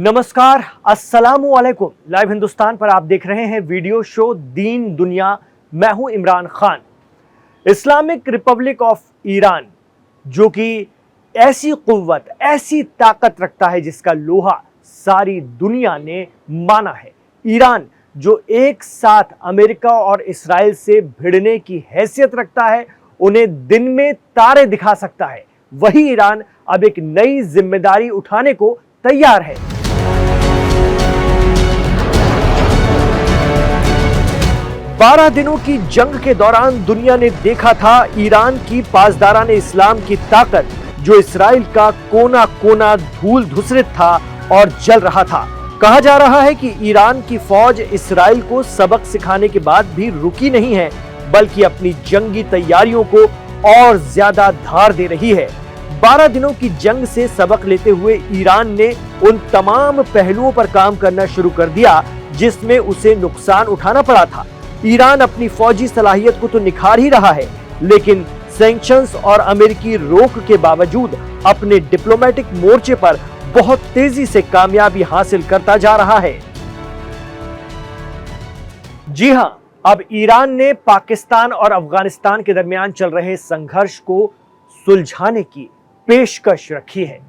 नमस्कार, अस्सलामु अलैकुम। लाइव हिंदुस्तान पर आप देख रहे हैं वीडियो शो दीन दुनिया। मैं हूं Imran Khan. Islamic Republic of Iran, जो कि ऐसी कुव्वत, ऐसी ताकत रखता है जिसका लोहा सारी दुनिया ने माना है। ईरान जो एक साथ अमेरिका और इसराइल से भिड़ने की हैसियत रखता है, उन्हें दिन में तारे दिखा सकता है, वही ईरान अब एक नई जिम्मेदारी उठाने को तैयार है। 12 दिनों की जंग के दौरान दुनिया ने देखा था ईरान की पासदारान इस्लाम की ताकत, जो इसराइल का कोना कोना धूल धुसरित था और जल रहा था। कहा जा रहा है कि ईरान की फौज इसराइल को सबक सिखाने के बाद भी रुकी नहीं है, बल्कि अपनी जंगी तैयारियों को और ज्यादा धार दे रही है। 12 दिनों की जंग से सबक लेते हुए ईरान ने उन तमाम पहलुओं पर काम करना शुरू कर दिया जिसमें उसे नुकसान उठाना पड़ा था। ईरान अपनी फौजी सलाहियत को तो निखार ही रहा है, लेकिन सैंक्शंस और अमेरिकी रोक के बावजूद अपने डिप्लोमेटिक मोर्चे पर बहुत तेजी से कामयाबी हासिल करता जा रहा है। जी हां, अब ईरान ने पाकिस्तान और अफगानिस्तान के दरमियान चल रहे संघर्ष को सुलझाने की पेशकश रखी है।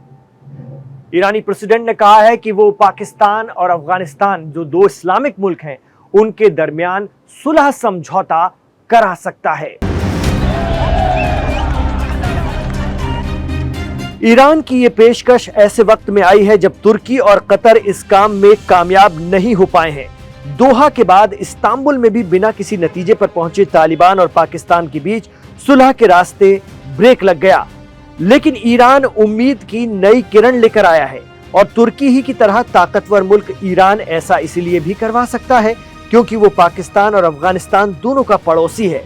ईरानी प्रेसिडेंट ने कहा है कि वो पाकिस्तान और अफगानिस्तान, जो दो इस्लामिक मुल्क हैं, उनके दरमियान सुलह समझौता करा सकता है। ईरान की यह पेशकश ऐसे वक्त में आई है जब तुर्की और कतर इस काम में कामयाब नहीं हो पाए हैं। दोहा के बाद इस्तांबुल में भी बिना किसी नतीजे पर पहुंचे तालिबान और पाकिस्तान के बीच सुलह के रास्ते ब्रेक लग गया, लेकिन ईरान उम्मीद की नई किरण लेकर आया है। और तुर्की ही की तरह ताकतवर मुल्क ईरान ऐसा इसलिए भी करवा सकता है क्योंकि वो पाकिस्तान और अफगानिस्तान दोनों का पड़ोसी है।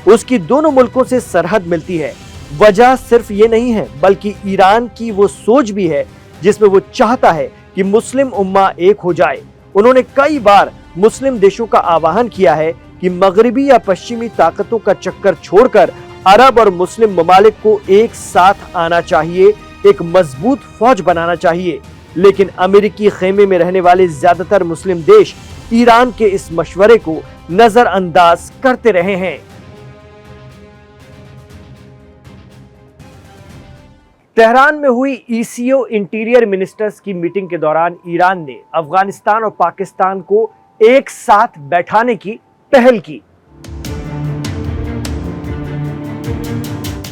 उसकी दोनों मुल्कों से सरहद मिलती है। वजह सिर्फ ये नहीं है, बल्कि ईरान की वो सोच भी है जिसमें वो चाहता है कि मुस्लिम उम्मा एक हो जाए। उन्होंने कई बार मुस्लिम देशों का आह्वान किया है कि मगरिबी या पश्चिमी ताकतों का चक्कर छोड़कर अरब और मुस्लिम ममालिक को एक साथ आना चाहिए, एक मजबूत फौज बनाना चाहिए। लेकिन अमेरिकी खेमे में रहने वाले ज्यादातर मुस्लिम देश ईरान के इस मशवरे को नजरअंदाज करते रहे हैं। तेहरान में हुई ईसीओ इंटीरियर मिनिस्टर्स की मीटिंग के दौरान ईरान ने अफगानिस्तान और पाकिस्तान को एक साथ बैठाने की पहल की।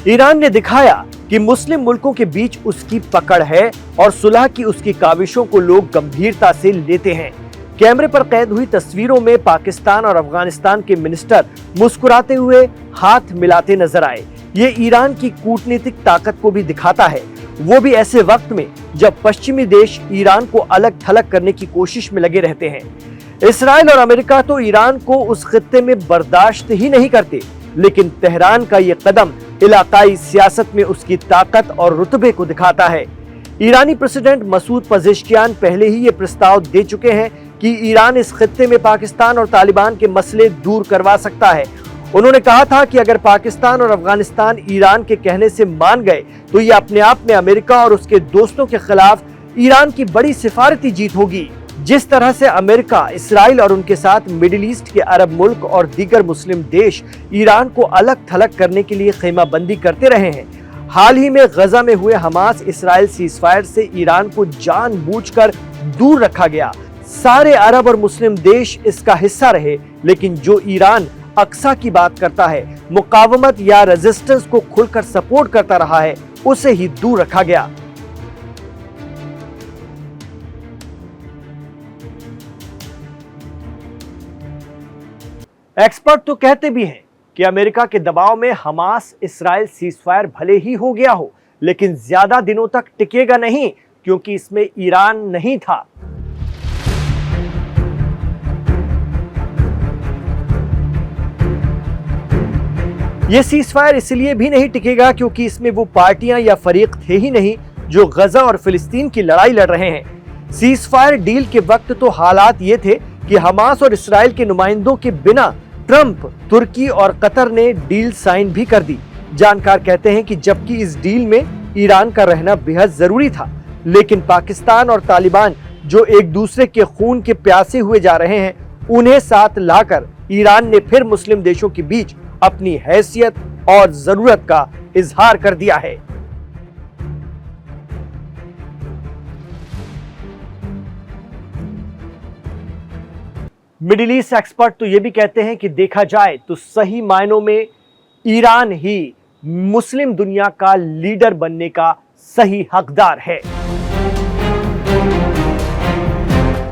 ईरान ने दिखाया कि मुस्लिम मुल्कों के बीच उसकी पकड़ है और सुलह की उसकी काविशों को लोग गंभीरता से लेते हैं। कैमरे पर कैद हुई तस्वीरों में पाकिस्तान और अफगानिस्तान के मिनिस्टर मुस्कुराते हुए हाथ मिलाते नजर आए। ये ईरान की कूटनीतिक ताकत को भी दिखाता है, वो भी ऐसे वक्त में जब पश्चिमी देश ईरान को अलग थलग करने की कोशिश में लगे रहते हैं। इसराइल और अमेरिका तो ईरान को उस खित्ते में बर्दाश्त ही नहीं करते, लेकिन तेहरान का ये कदम इलाकाई सियासत में उसकी ताकत और रुतबे को दिखाता है। ईरानी प्रेसिडेंट मसूद पजेश्कियान पहले ही ये प्रस्ताव दे चुके हैं कि ईरान इस खित्ते में पाकिस्तान और तालिबान के मसले दूर करवा सकता है। उन्होंने कहा था कि अगर पाकिस्तान और अफगानिस्तान ईरान के कहने से मान गए तो ये अपने आप में अमेरिका और उसके दोस्तों के खिलाफ ईरान की बड़ी सिफारती जीत होगी। जिस तरह से अमेरिका, इसराइल और उनके साथ मिडिल ईस्ट के अरब मुल्क और दीगर मुस्लिम देश ईरान को अलग थलग करने के लिए खेमाबंदी करते रहे हैं, हाल ही में गजा में हुए हमास इसराइल सीजफायर से ईरान को जानबूझकर दूर रखा गया। सारे अरब और मुस्लिम देश इसका हिस्सा रहे, लेकिन जो ईरान अक्सा की बात करता है, मुकावमत या रेजिस्टेंस को खुलकर सपोर्ट करता रहा है, उसे ही दूर रखा गया। एक्सपर्ट तो कहते भी हैं कि अमेरिका के दबाव में हमास इसराइल सीजफायर भले ही हो गया हो, लेकिन ज्यादा दिनों तक टिकेगा नहीं, क्योंकि इसमें ईरान नहीं था। यह सीजफायर इसलिए भी नहीं टिकेगा क्योंकि इसमें वो पार्टियां या फरीक थे ही नहीं जो गजा और फिलिस्तीन की लड़ाई लड़ रहे हैं। सीजफायर डील के वक्त तो हालात ये थे कि हमास और इसराइल के नुमाइंदों के बिना ट्रंप, तुर्की और कतर ने डील साइन भी कर दी। जानकार कहते हैं कि जबकि इस डील में ईरान का रहना बेहद जरूरी था, लेकिन पाकिस्तान और तालिबान जो एक दूसरे के खून के प्यासे हुए जा रहे हैं, उन्हें साथ लाकर ईरान ने फिर मुस्लिम देशों के बीच अपनी हैसियत और जरूरत का इजहार कर दिया है। मिडिल ईस्ट एक्सपर्ट तो यह भी कहते हैं कि देखा जाए तो सही मायनों में ईरान ही मुस्लिम दुनिया का लीडर बनने का सही हकदार है।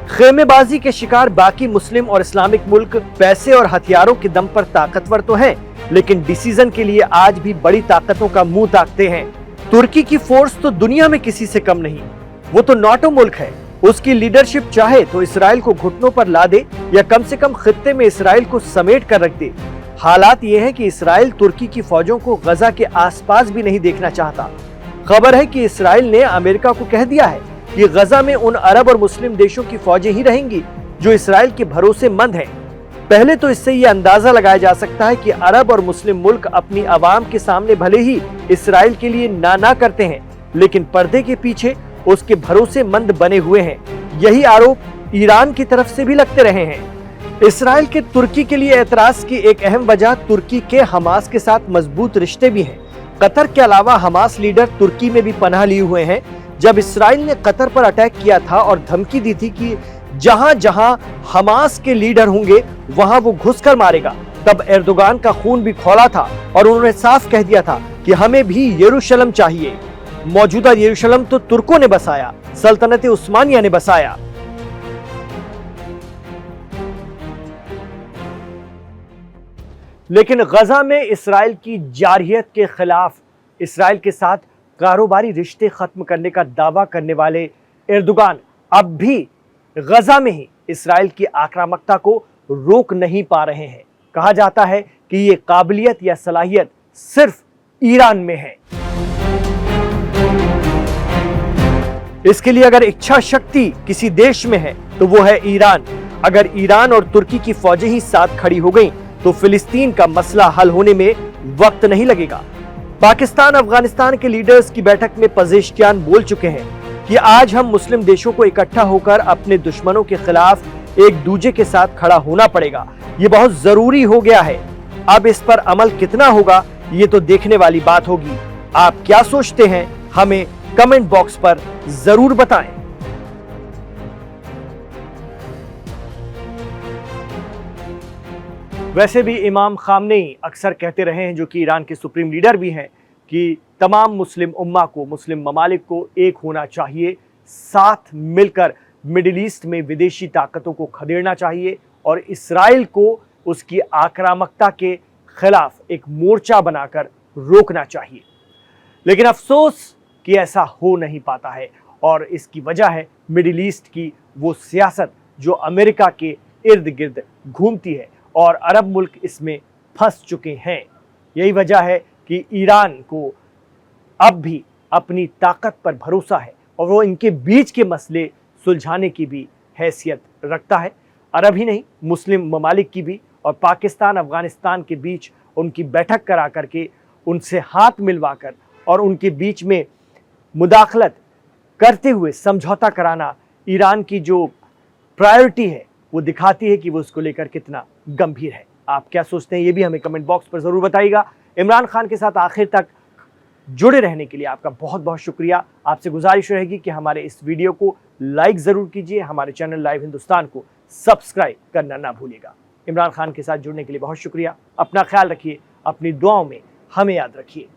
खेमेबाजी के शिकार बाकी मुस्लिम और इस्लामिक मुल्क पैसे और हथियारों के दम पर ताकतवर तो हैं, लेकिन डिसीजन के लिए आज भी बड़ी ताकतों का मुंह ताकते हैं। तुर्की की फोर्स तो दुनिया में किसी से कम नहीं, वो तो नाटो मुल्क है। उसकी लीडरशिप चाहे तो इसराइल को घुटनों पर ला दे या कम से कम खित्ते में इसराइल को समेट कर रख दे। हालात ये है कि इसराइल तुर्की की फौजों को गजा के आसपास भी नहीं देखना चाहता। खबर है कि इसराइल ने अमेरिका को कह दिया है कि गजा में उन अरब और मुस्लिम देशों की फौजें ही रहेंगी जो इसराइल के भरोसेमंद हैं। पहले तो इससे ये अंदाजा लगाया जा सकता है कि अरब और मुस्लिम मुल्क अपनी आवाम के सामने भले ही इसराइल के लिए ना करते हैं, लेकिन पर्दे के पीछे उसके भरोसेमंद बने हुए हैं। यही आरोप ईरान की तरफ से भी लगते रहे हैं। इसराइल के तुर्की के लिए एतराज की एक अहम वजह तुर्की के हमास के साथ मजबूत रिश्ते भी हैं। कतर के अलावा हमास लीडर तुर्की में भी पनाह लिए हुए हैं। जब इसराइल ने कतर पर अटैक किया था और धमकी दी थी कि जहां जहां हमास के लीडर होंगे वहां वो घुसकर मारेगा, तब एर्दोगान का खून भी खौला था और उन्होंने साफ कह दिया था कि हमें भी यरूशलेम चाहिए। मौजूदा यरूशलेम तो तुर्कों ने बसाया, सल्तनत उस्मानिया ने बसाया। लेकिन गजा में इसराइल की जारहियत के खिलाफ इसराइल के साथ कारोबारी रिश्ते खत्म करने का दावा करने वाले एर्दोगान अब भी गजा में ही इसराइल की आक्रामकता को रोक नहीं पा रहे हैं। कहा जाता है कि ये काबिलियत या सलाहियत सिर्फ ईरान में है। इसके लिए अगर इच्छा शक्ति किसी देश में है तो वो है ईरान। अगर ईरान और तुर्की की फौजें ही साथ खड़ी हो गईं तो फिलिस्तीन का मसला हल होने में वक्त नहीं लगेगा। पाकिस्तान अफगानिस्तान के लीडर्स की बैठक में पजेश्कियान बोल चुके हैं कि आज हम मुस्लिम देशों को इकट्ठा होकर अपने दुश्मनों के खिलाफ एक दूजे के साथ खड़ा होना पड़ेगा। ये बहुत जरूरी हो गया है। अब इस पर अमल कितना होगा ये तो देखने वाली बात होगी। आप क्या सोचते हैं हमें कमेंट बॉक्स पर जरूर बताएं। वैसे भी इमाम खामनेई अक्सर कहते रहे हैं, जो कि ईरान के सुप्रीम लीडर भी हैं, कि तमाम मुस्लिम उम्मा को, मुस्लिम ममालिक को एक होना चाहिए, साथ मिलकर मिडिल ईस्ट में विदेशी ताकतों को खदेड़ना चाहिए और इसराइल को उसकी आक्रामकता के खिलाफ एक मोर्चा बनाकर रोकना चाहिए। लेकिन अफसोस कि ऐसा हो नहीं पाता है और इसकी वजह है मिडिल ईस्ट की वो सियासत जो अमेरिका के इर्द गिर्द घूमती है और अरब मुल्क इसमें फंस चुके हैं। यही वजह है कि ईरान को अब भी अपनी ताकत पर भरोसा है और वो इनके बीच के मसले सुलझाने की भी हैसियत रखता है। अरब ही नहीं, मुस्लिम ममालिक की भी, और पाकिस्तान अफगानिस्तान के बीच उनकी बैठक करा करके उनसे हाथ मिलवाकर और उनके बीच में मुदाखलत करते हुए समझौता कराना ईरान की जो प्रायोरिटी है वो दिखाती है कि वो उसको लेकर कितना गंभीर है। आप क्या सोचते हैं ये भी हमें कमेंट बॉक्स पर ज़रूर बताइएगा। इमरान खान के साथ आखिर तक जुड़े रहने के लिए आपका बहुत बहुत शुक्रिया। आपसे गुजारिश रहेगी कि हमारे इस वीडियो को लाइक ज़रूर कीजिए, हमारे चैनल लाइव हिंदुस्तान को सब्सक्राइब करना ना भूलिएगा। इमरान खान के साथ जुड़ने के लिए बहुत शुक्रिया। अपना ख्याल रखिए, अपनी दुआओं में हमें याद रखिए।